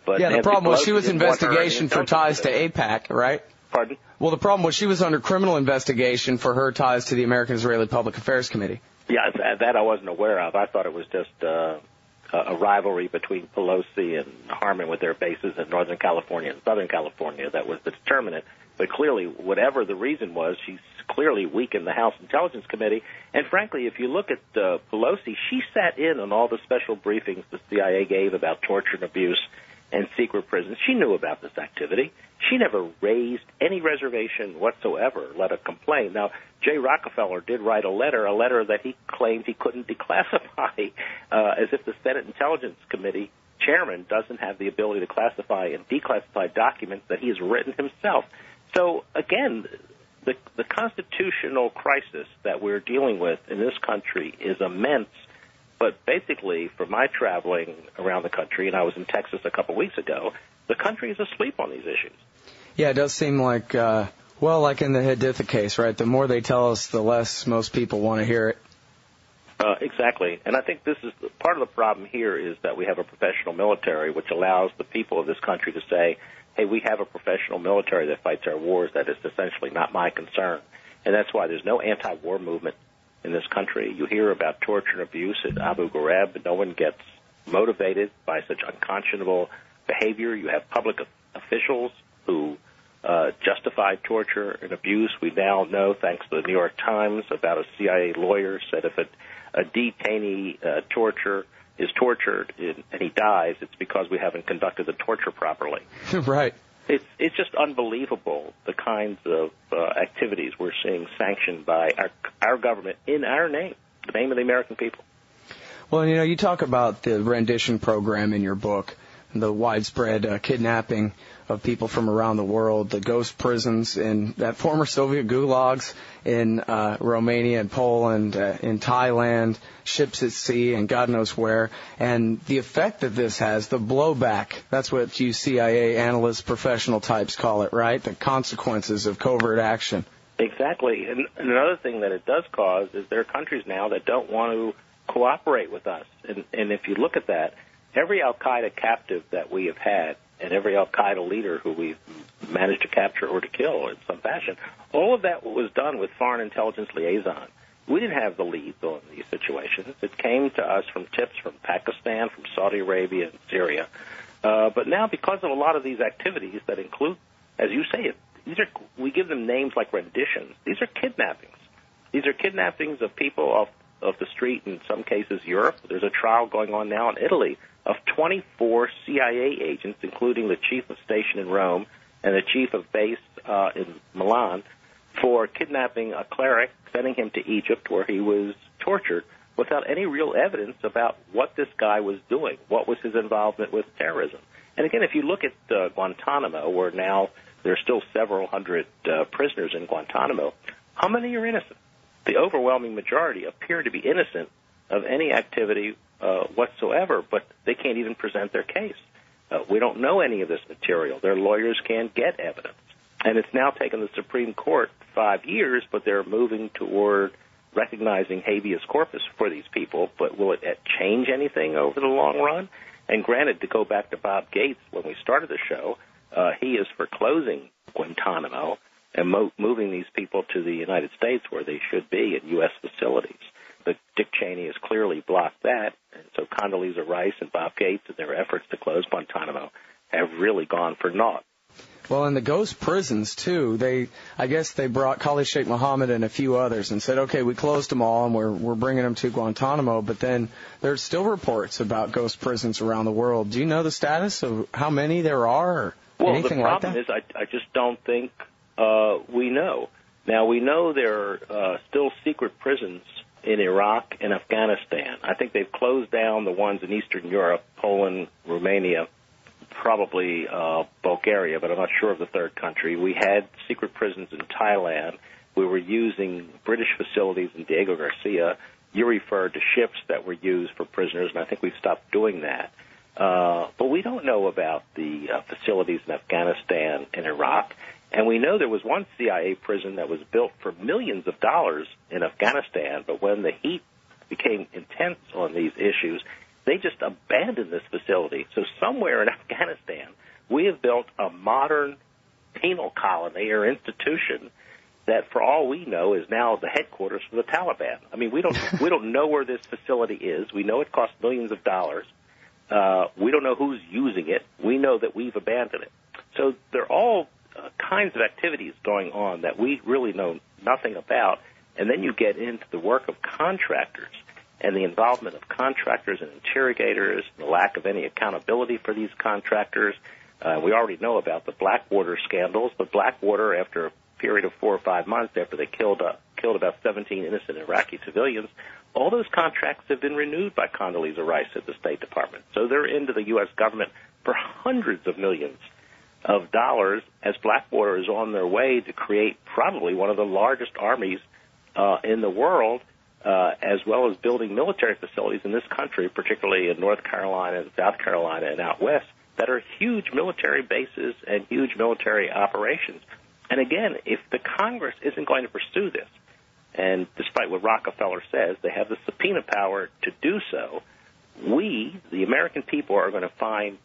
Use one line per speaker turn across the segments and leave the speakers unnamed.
But
yeah, the problem was she was
investigation
for ties to AIPAC, right?
Pardon?
Well, the problem was she was under criminal investigation for her ties to the American-Israeli Public Affairs Committee.
Yeah, that I wasn't aware of. I thought it was just a rivalry between Pelosi and Harman with their bases in Northern California and Southern California that was the determinant. But clearly, whatever the reason was, she's clearly weakened the House Intelligence Committee. And frankly, if you look at Pelosi, she sat in on all the special briefings the CIA gave about torture and abuse and secret prisons. She knew about this activity. She never raised any reservation whatsoever, let a complaint. Now, Jay Rockefeller did write a letter that he claimed he couldn't declassify, as if the Senate Intelligence Committee chairman doesn't have the ability to classify and declassify documents that he has written himself. So, again, the constitutional crisis that we're dealing with in this country is immense. But basically, for my traveling around the country, and I was in Texas a couple weeks ago, the country is asleep on these issues.
Yeah, it does seem like, like in the Haditha case, right? The more they tell us, the less most people want to hear it.
Exactly. And I think this is part of the problem here is that we have a professional military, which allows the people of this country to say, hey, we have a professional military that fights our wars. That is essentially not my concern. And that's why there's no anti-war movement in this country. You hear about torture and abuse at Abu Ghraib, but no one gets motivated by such unconscionable behavior. You have public officials who justify torture and abuse. We now know, thanks to the New York Times, about a CIA lawyer said if a detainee is tortured and he dies, it's because we haven't conducted the torture properly.
Right.
It's just unbelievable the kinds of activities we're seeing sanctioned by our government in our name, the name of the American people.
Well, you talk about the rendition program in your book, the widespread kidnapping of people from around the world, the ghost prisons in that former Soviet gulags in Romania and Poland, in Thailand, ships at sea, and God knows where, and the effect that this has, the blowback, that's what you CIA analysts, professional types call it, right? The consequences of covert action.
Exactly. And another thing that it does cause is there are countries now that don't want to cooperate with us. And if you look at that, every al-Qaeda captive that we have had and every al-Qaeda leader who we've managed to capture or to kill in some fashion, all of that was done with foreign intelligence liaison. We didn't have the leads on these situations. It came to us from tips from Pakistan, from Saudi Arabia, and Syria. But now, because of a lot of these activities that include, as you say, we give them names like renditions. These are kidnappings. These are kidnappings of people off the street, in some cases Europe. There's a trial going on now in Italy of 24 CIA agents, including the chief of station in Rome and the chief of base in Milan, for kidnapping a cleric, sending him to Egypt where he was tortured without any real evidence about what this guy was doing, what was his involvement with terrorism. And again, if you look at Guantanamo, where now there are still several hundred prisoners in Guantanamo, how many are innocent? The overwhelming majority appear to be innocent of any activity whatsoever, but they can't even present their case. We don't know any of this material. Their lawyers can't get evidence. And it's now taken the Supreme Court 5 years, but they're moving toward recognizing habeas corpus for these people. But will it change anything over the long run? And granted, to go back to Bob Gates, when we started the show, he is for closing Guantanamo and moving these people to the United States where they should be in U.S. facilities. But Dick Cheney has clearly blocked that, and so Condoleezza Rice and Bob Gates and their efforts to close Guantanamo have really gone for naught.
Well, in the ghost prisons, too, I guess they brought Khalid Sheikh Mohammed and a few others and said, okay, we closed them all and we're bringing them to Guantanamo, but then there's still reports about ghost prisons around the world. Do you know the status of how many there are or anything like that?
Well, the problem is I just don't think we know. Now, we know there are still secret prisons in Iraq and Afghanistan. I think they've closed down the ones in Eastern Europe, Poland, Romania, probably Bulgaria, but I'm not sure of the third country. We had secret prisons in Thailand. We were using British facilities in Diego Garcia. You referred to ships that were used for prisoners, and I think we've stopped doing that. But we don't know about the facilities in Afghanistan and Iraq. And we know there was one CIA prison that was built for millions of dollars in Afghanistan, but when the heat became intense on these issues, they just abandoned this facility. So somewhere in Afghanistan, we have built a modern penal colony or institution that, for all we know, is now the headquarters for the Taliban. I mean, we don't know where this facility is. We know it costs millions of dollars. We don't know who's using it. We know that we've abandoned it. So there are all kinds of activities going on that we really know nothing about. And then you get into the work of contractors and the involvement of contractors and interrogators, the lack of any accountability for these contractors. We already know about the Blackwater scandals, but Blackwater, after a period of 4 or 5 months after they killed about 17 innocent Iraqi civilians, all those contracts have been renewed by Condoleezza Rice at the State Department. So they're into the U.S. government for hundreds of millions of dollars as Blackwater is on their way to create probably one of the largest armies in the world, as well as building military facilities in this country, particularly in North Carolina and South Carolina and out west, that are huge military bases and huge military operations. And again, if the Congress isn't going to pursue this, and despite what Rockefeller says, they have the subpoena power to do so, we, the American people, are going to find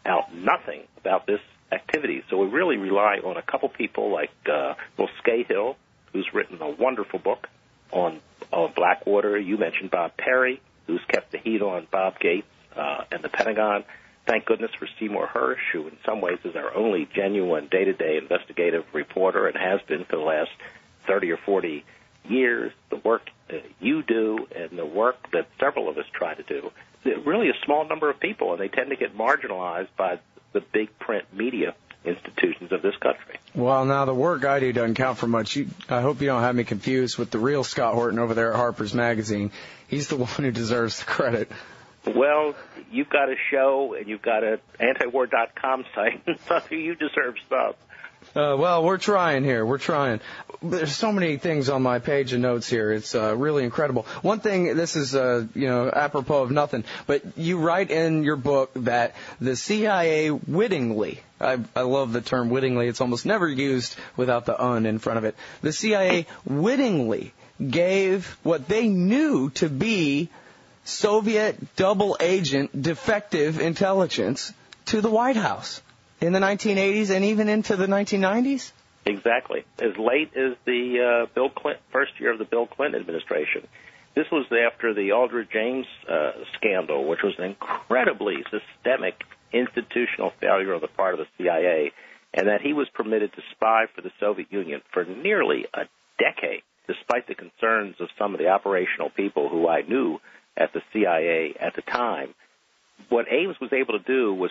out nothing about this activity. So we really rely on a couple people like Will Scahill, who's written a wonderful book on Blackwater. You mentioned Bob Perry, who's kept the heat on Bob Gates and the Pentagon. Thank goodness for Seymour Hersh, who in some ways is our only genuine day-to-day investigative reporter and has been for the last 30 or 40 years. The work you do and the work that several of us try to do, really a small number of people, and they tend to get marginalized by the big print media institutions of this country.
Well, now the work I do doesn't count for much. I hope you don't have me confused with the real Scott Horton over there at Harper's Magazine. He's the one who deserves the credit.
Well, you've got a show and you've got an Antiwar.com site, so you deserve stuff.
Well, we're trying here. We're trying. There's so many things on my page of notes here. It's really incredible. One thing, this is, apropos of nothing, but you write in your book that the CIA wittingly, I love the term wittingly, it's almost never used without the "un" in front of it. The CIA wittingly gave what they knew to be Soviet double agent defective intelligence to the White House in the 1980s and even into the 1990s?
Exactly. As late as the Bill Clinton, first year of the Bill Clinton administration. This was after the Aldrich James scandal, which was an incredibly systemic institutional failure on the part of the CIA, and that he was permitted to spy for the Soviet Union for nearly a decade, despite the concerns of some of the operational people who I knew at the CIA at the time. What Ames was able to do was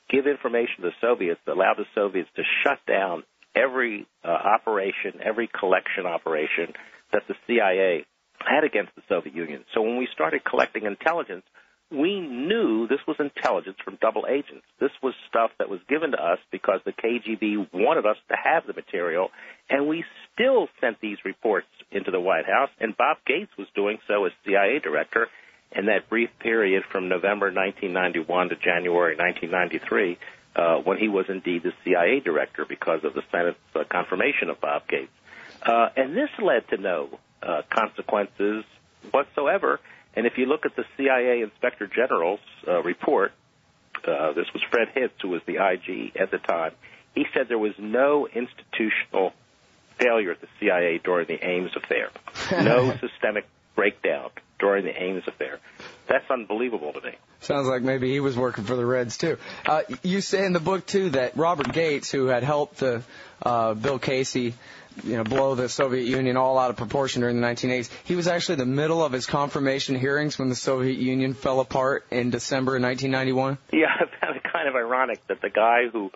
give information to the Soviets that allowed the Soviets to shut down every operation, every collection operation that the CIA had against the Soviet Union. So when we started collecting intelligence, we knew this was intelligence from double agents. This was stuff that was given to us because the KGB wanted us to have the material, and we still sent these reports into the White House, and Bob Gates was doing so as CIA director in that brief period from November 1991 to January 1993, when he was indeed the CIA director because of the Senate's confirmation of Bob Gates. And this led to no consequences whatsoever. And if you look at the CIA Inspector General's report, this was Fred Hitz, who was the IG at the time, he said there was no institutional failure at the CIA during the Ames affair, no systemic breakdown during the Ames affair. That's unbelievable to me.
Sounds like maybe he was working for the Reds, too. You say in the book, too, that Robert Gates, who had helped Bill Casey blow the Soviet Union all out of proportion during the 1980s, he was actually in the middle of his confirmation hearings when the Soviet Union fell apart in December of 1991?
Yeah, I found it kind of ironic that the guy who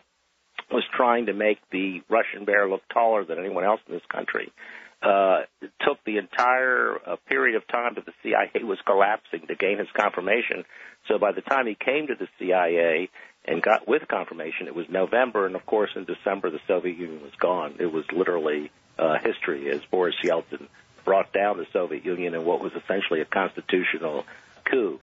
was trying to make the Russian bear look taller than anyone else in this country took the entire period of time that the CIA was collapsing to gain his confirmation. So by the time he came to the CIA and got with confirmation, it was November, and of course in December the Soviet Union was gone. It was literally history as Boris Yeltsin brought down the Soviet Union in what was essentially a constitutional coup.